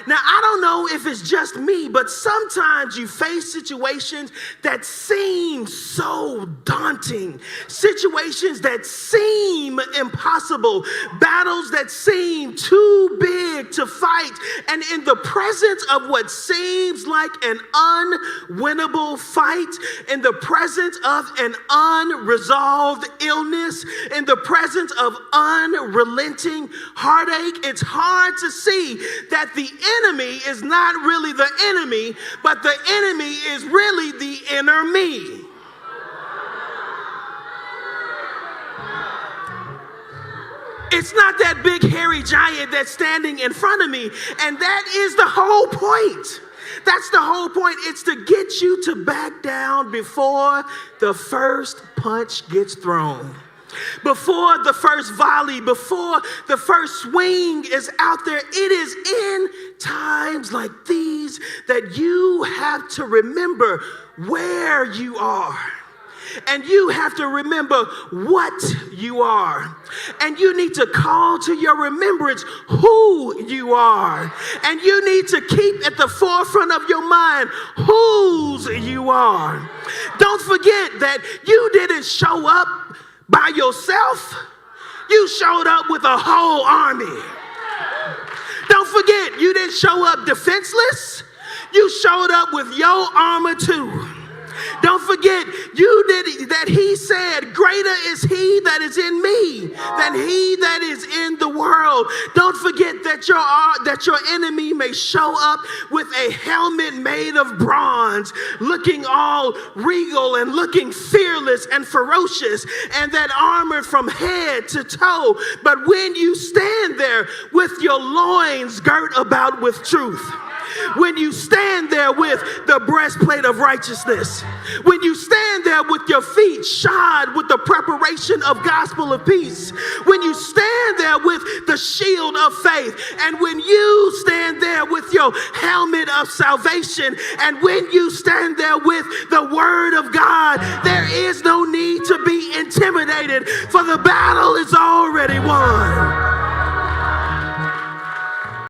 Now, I don't know if it's just me, but sometimes you face situations that seem so daunting, situations that seem impossible, battles that seem too big to fight. And in the presence of what seems like an unwinnable fight, in the presence of an unresolved illness, in the presence of unrelenting heartache, it's hard to see that the enemy is not really the enemy, but the enemy is really the inner me. It's not that big hairy giant that's standing in front of me, and that is the whole point. That's the whole point. It's to get you to back down before the first punch gets thrown. Before the first volley, before the first swing is out there. It is in times like these that you have to remember where you are. And you have to remember what you are. And you need to call to your remembrance who you are. And you need to keep at the forefront of your mind whose you are. Don't forget that you didn't show up by yourself. You showed up with a whole army. Don't forget, you didn't show up defenseless. You showed up with your armor too. Don't forget, you did that. He said, greater is he that is in me than he that is in the world. Don't forget that your enemy may show up with a helmet made of bronze, looking all regal and looking fearless and ferocious, and that armor from head to toe. But when you stand there with your loins girt about with truth, when you stand there with the breastplate of righteousness, when you stand there with your feet shod with the preparation of gospel of peace, when you stand there with the shield of faith, and when you stand there with your helmet of salvation, and when you stand there with the word of God, there is no need to be intimidated, for the battle